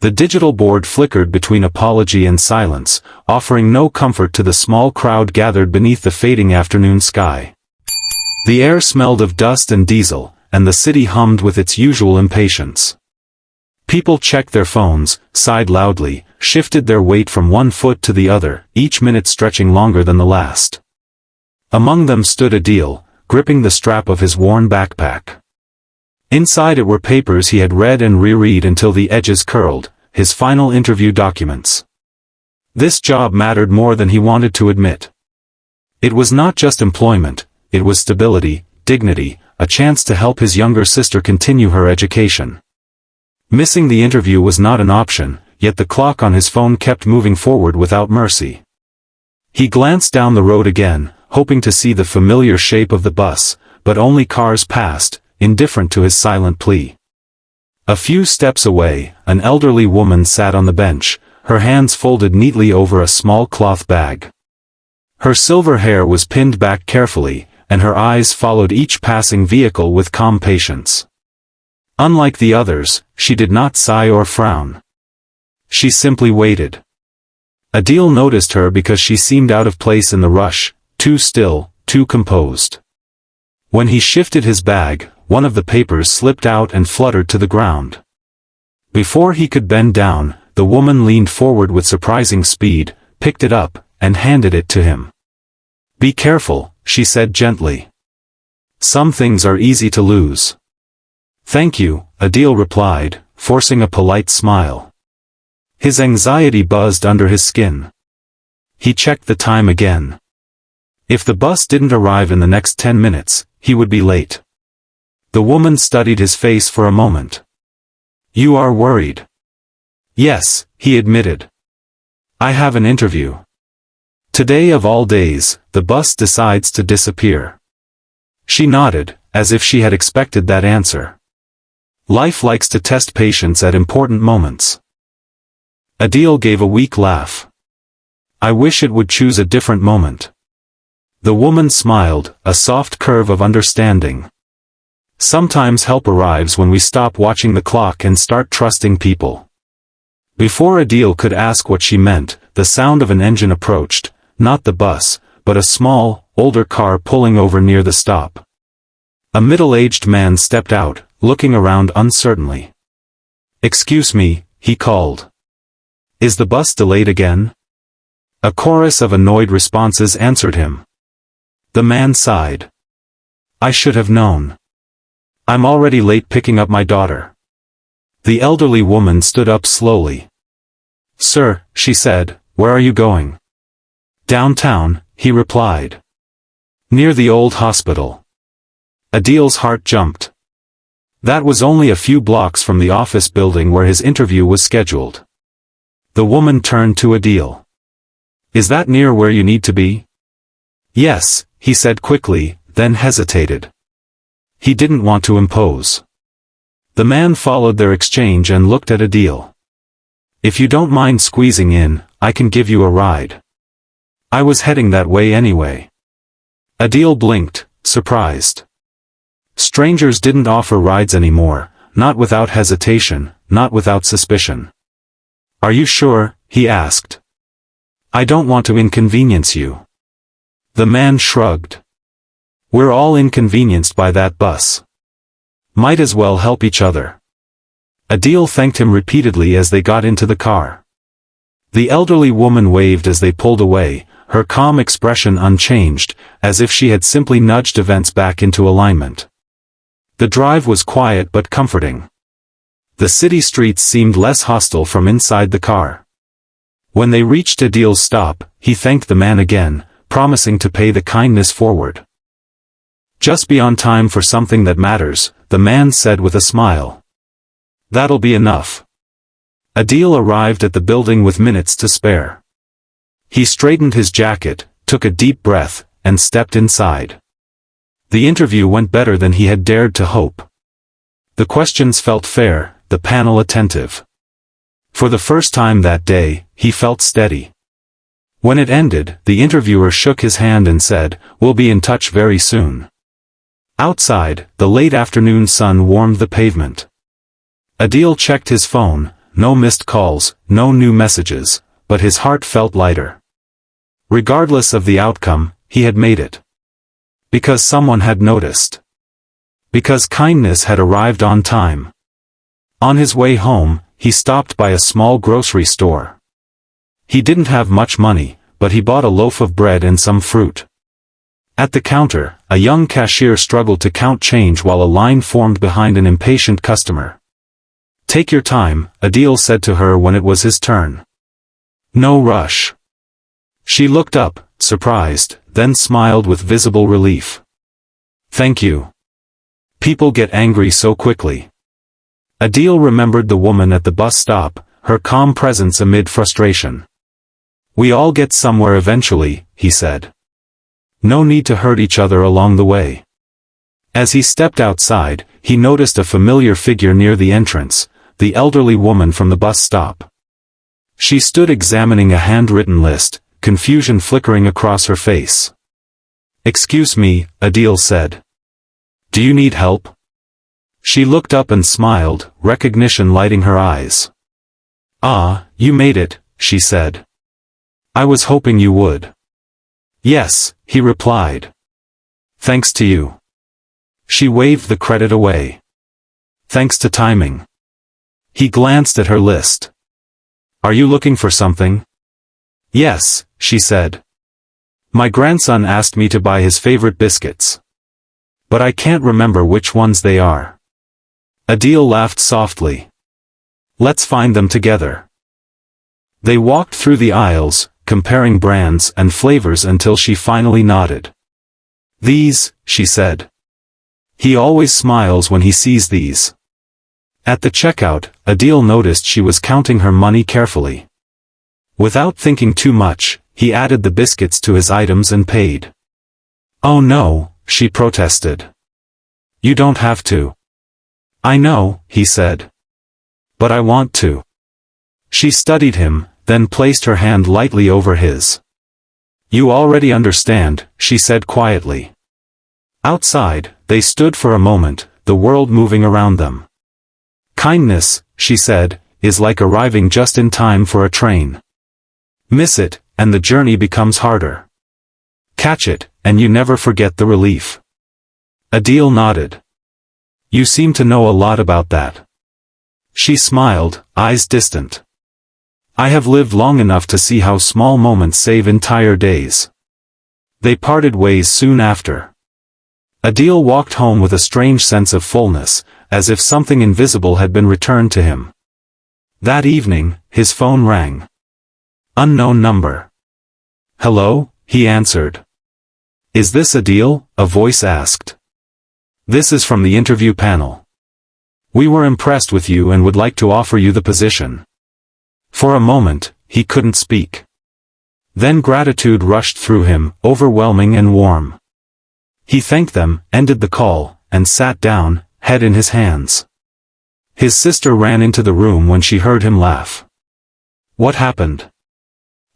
The digital board flickered between apology and silence, offering no comfort to the small crowd gathered beneath the fading afternoon sky. The air smelled of dust and diesel, and the city hummed with its usual impatience. People checked their phones, sighed loudly, shifted their weight from one foot to the other, each minute stretching longer than the last. Among them stood Adil, gripping the strap of his worn backpack. Inside it were papers he had read and reread until the edges curled, his final interview documents. This job mattered more than he wanted to admit. It was not just employment, it was stability, dignity, a chance to help his younger sister continue her education. Missing the interview was not an option, yet the clock on his phone kept moving forward without mercy. He glanced down the road again, hoping to see the familiar shape of the bus, but only cars passed, indifferent to his silent plea. A few steps away, an elderly woman sat on the bench, her hands folded neatly over a small cloth bag. Her silver hair was pinned back carefully, and her eyes followed each passing vehicle with calm patience. Unlike the others, she did not sigh or frown. She simply waited. Adil noticed her because she seemed out of place in the rush, too still, too composed. When he shifted his bag, one of the papers slipped out and fluttered to the ground. Before he could bend down, the woman leaned forward with surprising speed, picked it up, and handed it to him. "Be careful," she said gently. "Some things are easy to lose." "Thank you," Adil replied, forcing a polite smile. His anxiety buzzed under his skin. He checked the time again. If the bus didn't arrive in the next 10 minutes, he would be late. The woman studied his face for a moment. "You are worried?" "Yes," he admitted. "I have an interview. Today of all days, the bus decides to disappear." She nodded, as if she had expected that answer. Life likes to test patience at important moments. Adil gave a weak laugh. "I wish it would choose a different moment." The woman smiled, a soft curve of understanding. Sometimes help arrives when we stop watching the clock and start trusting people. Before Adil could ask what she meant, the sound of an engine approached, not the bus, but a small, older car pulling over near the stop. A middle-aged man stepped out, looking around uncertainly. "Excuse me," he called. "Is the bus delayed again?" A chorus of annoyed responses answered him. The man sighed. "I should have known. I'm already late picking up my daughter." The elderly woman stood up slowly. "Sir," she said, "where are you going?" "Downtown," he replied. "Near the old hospital." Adil's heart jumped. That was only a few blocks from the office building where his interview was scheduled. The woman turned to Adil. "Is that near where you need to be?" "Yes," he said quickly, then hesitated. He didn't want to impose. The man followed their exchange and looked at Adil. "If you don't mind squeezing in, I can give you a ride. I was heading that way anyway." Adil blinked, surprised. Strangers didn't offer rides anymore, not without hesitation, not without suspicion. "Are you sure?" he asked. "I don't want to inconvenience you." The man shrugged. "We're all inconvenienced by that bus. Might as well help each other." Adil thanked him repeatedly as they got into the car. The elderly woman waved as they pulled away, her calm expression unchanged, as if she had simply nudged events back into alignment. The drive was quiet but comforting. The city streets seemed less hostile from inside the car. When they reached Adil's stop, he thanked the man again, promising to pay the kindness forward. "Just be on time for something that matters," the man said with a smile. "That'll be enough." Adil arrived at the building with minutes to spare. He straightened his jacket, took a deep breath, and stepped inside. The interview went better than he had dared to hope. The questions felt fair, the panel attentive. For the first time that day, he felt steady. When it ended, the interviewer shook his hand and said, "We'll be in touch very soon." Outside, the late afternoon sun warmed the pavement. Adil checked his phone, no missed calls, no new messages, but his heart felt lighter. Regardless of the outcome, he had made it. Because someone had noticed. Because kindness had arrived on time. On his way home, he stopped by a small grocery store. He didn't have much money, but he bought a loaf of bread and some fruit. At the counter, a young cashier struggled to count change while a line formed behind an impatient customer. "Take your time," Adil said to her when it was his turn. "No rush." She looked up, surprised, then smiled with visible relief. "Thank you. People get angry so quickly." Adil remembered the woman at the bus stop, her calm presence amid frustration. "We all get somewhere eventually," he said. "No need to hurt each other along the way." As he stepped outside, he noticed a familiar figure near the entrance, the elderly woman from the bus stop. She stood examining a handwritten list, confusion flickering across her face. "Excuse me," Adil said. "Do you need help?" She looked up and smiled, recognition lighting her eyes. "Ah, you made it," she said. "I was hoping you would." "Yes," he replied. "Thanks to you." She waved the credit away. "Thanks to timing." He glanced at her list. "Are you looking for something?" "Yes," she said. "My grandson asked me to buy his favorite biscuits. But I can't remember which ones they are." Adil laughed softly. "Let's find them together." They walked through the aisles, comparing brands and flavors until she finally nodded. "These," she said. "He always smiles when he sees these." At the checkout, Adil noticed she was counting her money carefully. Without thinking too much, he added the biscuits to his items and paid. "Oh no," she protested. "You don't have to." "I know," he said. "But I want to." She studied him, then placed her hand lightly over his. "You already understand," she said quietly. Outside, they stood for a moment, the world moving around them. "Kindness," she said, "is like arriving just in time for a train. Miss it, and the journey becomes harder. Catch it, and you never forget the relief." Adil nodded. "You seem to know a lot about that." She smiled, eyes distant. "I have lived long enough to see how small moments save entire days." They parted ways soon after. Adil walked home with a strange sense of fullness, as if something invisible had been returned to him. That evening, his phone rang. Unknown number. "Hello," he answered. "Is this Adil?" a voice asked. "This is from the interview panel. We were impressed with you and would like to offer you the position." For a moment, he couldn't speak. Then gratitude rushed through him, overwhelming and warm. He thanked them, ended the call, and sat down, head in his hands. His sister ran into the room when she heard him laugh. "What happened?"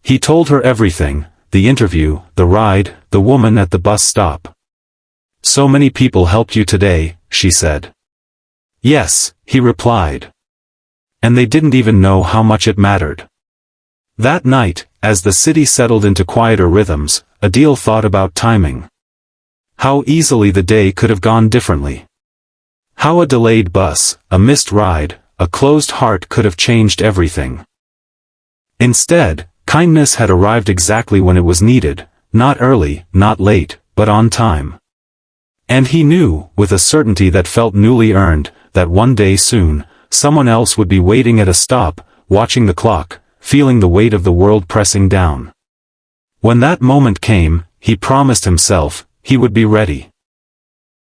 He told her everything, the interview, the ride, the woman at the bus stop. "So many people helped you today," she said. "Yes," he replied. And they didn't even know how much it mattered. That night, as the city settled into quieter rhythms, Adil thought about timing. How easily the day could have gone differently. How a delayed bus, a missed ride, a closed heart could have changed everything. Instead, kindness had arrived exactly when it was needed, not early, not late, but on time. And he knew, with a certainty that felt newly earned, that one day soon, someone else would be waiting at a stop, watching the clock, feeling the weight of the world pressing down. When that moment came, he promised himself, he would be ready.